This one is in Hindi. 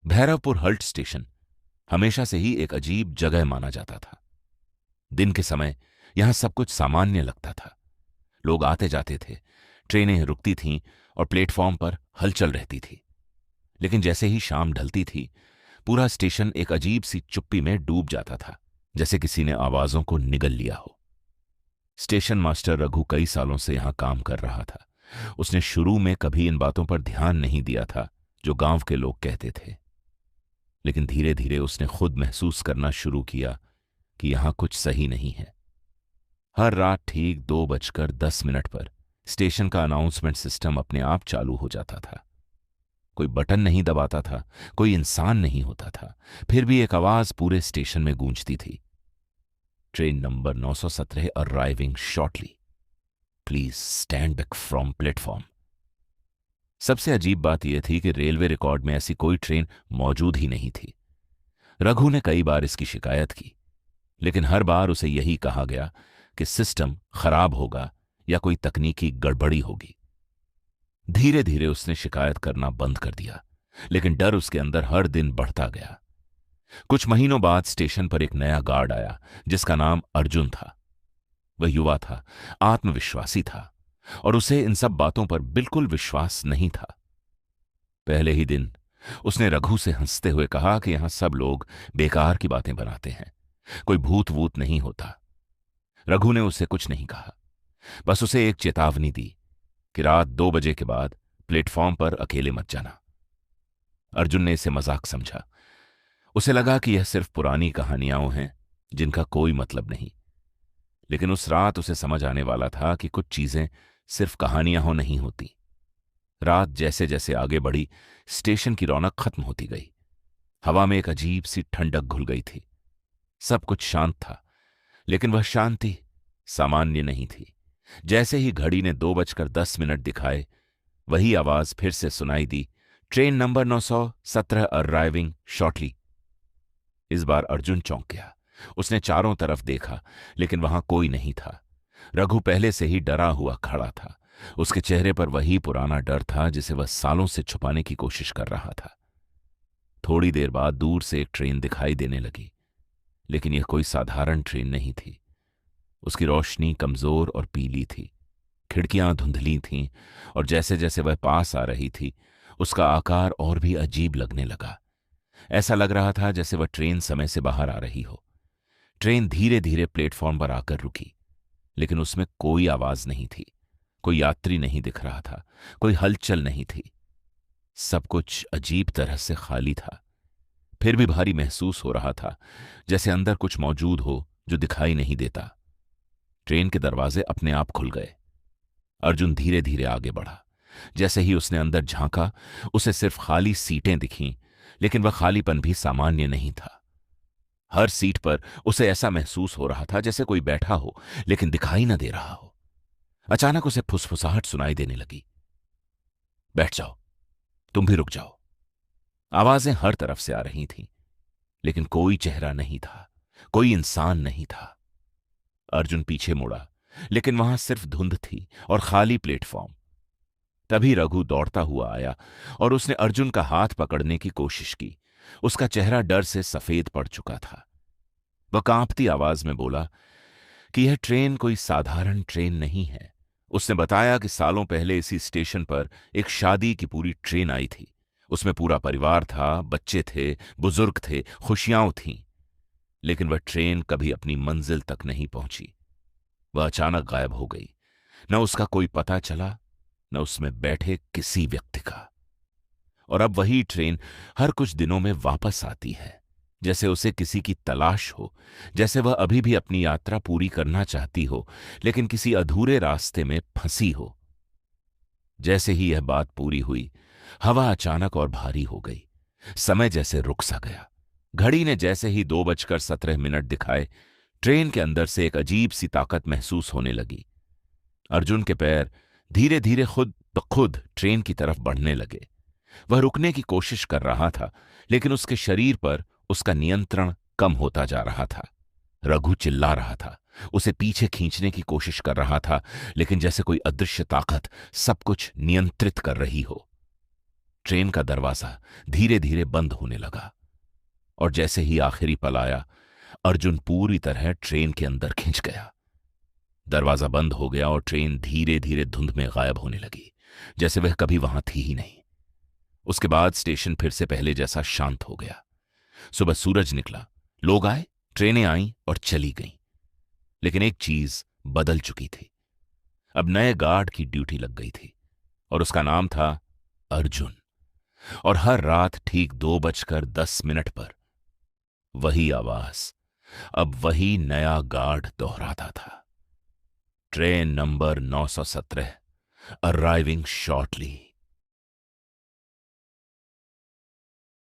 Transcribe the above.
भैरवपुर हल्ट स्टेशन हमेशा से ही एक अजीब जगह माना जाता था। दिन के समय यहां सब कुछ सामान्य लगता था। लोग आते जाते थे, ट्रेनें रुकती थीं और प्लेटफॉर्म पर हलचल रहती थी। लेकिन जैसे ही शाम ढलती थी, पूरा स्टेशन एक अजीब सी चुप्पी में डूब जाता था, जैसे किसी ने आवाजों को निगल लिया हो। स्टेशन मास्टर रघु कई सालों से यहां काम कर रहा था। उसने शुरू में कभी इन बातों पर ध्यान नहीं दिया था जो गांव के लोग कहते थे। लेकिन धीरे धीरे उसने खुद महसूस करना शुरू किया कि यहां कुछ सही नहीं है। हर रात ठीक 2:10 पर स्टेशन का अनाउंसमेंट सिस्टम अपने आप चालू हो जाता था। कोई बटन नहीं दबाता था, कोई इंसान नहीं होता था, फिर भी एक आवाज पूरे स्टेशन में गूंजती थी। Train number 917 arriving shortly, please stand back from platform. सबसे अजीब बात यह थी कि रेलवे रिकॉर्ड में ऐसी कोई ट्रेन मौजूद ही नहीं थी। रघु ने कई बार इसकी शिकायत की, लेकिन हर बार उसे यही कहा गया कि सिस्टम खराब होगा या कोई तकनीकी गड़बड़ी होगी। धीरे धीरे उसने शिकायत करना बंद कर दिया, लेकिन डर उसके अंदर हर दिन बढ़ता गया। कुछ महीनों बाद स्टेशन पर एक नया गार्ड आया जिसका नाम अर्जुन था। वह युवा था, आत्मविश्वासी था और उसे इन सब बातों पर बिल्कुल विश्वास नहीं था। पहले ही दिन उसने रघु से हंसते हुए कहा कि यहां सब लोग बेकार की बातें बनाते हैं, कोई भूत वूत नहीं होता। रघु ने उसे कुछ नहीं कहा, बस उसे एक चेतावनी दी कि रात 2 बजे के बाद प्लेटफॉर्म पर अकेले मत जाना। अर्जुन ने इसे मजाक समझा। उसे लगा कि यह सिर्फ पुरानी कहानियां हैं जिनका कोई मतलब नहीं। लेकिन उस रात उसे समझ आने वाला था कि कुछ चीजें सिर्फ कहानियां हो नहीं होती। रात जैसे जैसे आगे बढ़ी, स्टेशन की रौनक खत्म होती गई। हवा में एक अजीब सी ठंडक घुल गई थी। सब कुछ शांत था, लेकिन वह शांति सामान्य नहीं थी। जैसे ही घड़ी ने 2:10 दिखाए, वही आवाज फिर से सुनाई दी, ट्रेन नंबर 917 अराइविंग शॉर्टली। इस बार अर्जुन चौंक गया। उसने चारों तरफ देखा, लेकिन वहां कोई नहीं था। रघु पहले से ही डरा हुआ खड़ा था। उसके चेहरे पर वही पुराना डर था जिसे वह सालों से छुपाने की कोशिश कर रहा था। थोड़ी देर बाद दूर से एक ट्रेन दिखाई देने लगी, लेकिन यह कोई साधारण ट्रेन नहीं थी। उसकी रोशनी कमजोर और पीली थी, खिड़कियां धुंधली थीं और जैसे जैसे वह पास आ रही थी, उसका आकार और भी अजीब लगने लगा। ऐसा लग रहा था जैसे वह ट्रेन समय से बाहर आ रही हो। ट्रेन धीरे धीरे प्लेटफॉर्म पर आकर रुकी, लेकिन उसमें कोई आवाज नहीं थी, कोई यात्री नहीं दिख रहा था, कोई हलचल नहीं थी। सब कुछ अजीब तरह से खाली था, फिर भी भारी महसूस हो रहा था, जैसे अंदर कुछ मौजूद हो जो दिखाई नहीं देता। ट्रेन के दरवाजे अपने आप खुल गए। अर्जुन धीरे धीरे आगे बढ़ा। जैसे ही उसने अंदर झांका, उसे सिर्फ खाली सीटें दिखीं, लेकिन वह खालीपन भी सामान्य नहीं था। हर सीट पर उसे ऐसा महसूस हो रहा था जैसे कोई बैठा हो, लेकिन दिखाई न दे रहा हो। अचानक उसे फुसफुसाहट सुनाई देने लगी, बैठ जाओ, तुम भी रुक जाओ। आवाजें हर तरफ से आ रही थीं, लेकिन कोई चेहरा नहीं था, कोई इंसान नहीं था। अर्जुन पीछे मुड़ा, लेकिन वहां सिर्फ धुंध थी और खाली प्लेटफॉर्म। तभी रघु दौड़ता हुआ आया और उसने अर्जुन का हाथ पकड़ने की कोशिश की। उसका चेहरा डर से सफेद पड़ चुका था। वह कांपती आवाज में बोला कि यह ट्रेन कोई साधारण ट्रेन नहीं है। उसने बताया कि सालों पहले इसी स्टेशन पर एक शादी की पूरी ट्रेन आई थी। उसमें पूरा परिवार था, बच्चे थे, बुजुर्ग थे, खुशियां थीं। लेकिन वह ट्रेन कभी अपनी मंजिल तक नहीं पहुंची। वह अचानक गायब हो गई। न उसका कोई पता चला, न उसमें बैठे किसी व्यक्ति का। और अब वही ट्रेन हर कुछ दिनों में वापस आती है, जैसे उसे किसी की तलाश हो, जैसे वह अभी भी अपनी यात्रा पूरी करना चाहती हो, लेकिन किसी अधूरे रास्ते में फंसी हो। जैसे ही यह बात पूरी हुई, हवा अचानक और भारी हो गई। समय जैसे रुक सा गया। घड़ी ने जैसे ही 2:17 दिखाए, ट्रेन के अंदर से एक अजीब सी ताकत महसूस होने लगी। अर्जुन के पैर धीरे धीरे खुद ब खुद ट्रेन की तरफ बढ़ने लगे। वह रुकने की कोशिश कर रहा था, लेकिन उसके शरीर पर उसका नियंत्रण कम होता जा रहा था। रघु चिल्ला रहा था, उसे पीछे खींचने की कोशिश कर रहा था, लेकिन जैसे कोई अदृश्य ताकत सब कुछ नियंत्रित कर रही हो। ट्रेन का दरवाजा धीरे धीरे बंद होने लगा और जैसे ही आखिरी पल आया, अर्जुन पूरी तरह ट्रेन के अंदर खिंच गया। दरवाजा बंद हो गया और ट्रेन धीरे धीरे धुंध में गायब होने लगी, जैसे वह कभी वहां थी ही नहीं। उसके बाद स्टेशन फिर से पहले जैसा शांत हो गया। सुबह सूरज निकला, लोग आए, ट्रेनें आईं और चली गईं। लेकिन एक चीज बदल चुकी थी। अब नए गार्ड की ड्यूटी लग गई थी और उसका नाम था अर्जुन। और हर रात ठीक 2:10 पर वही आवाज, अब वही नया गार्ड दोहराता था। Train number 917 arriving shortly.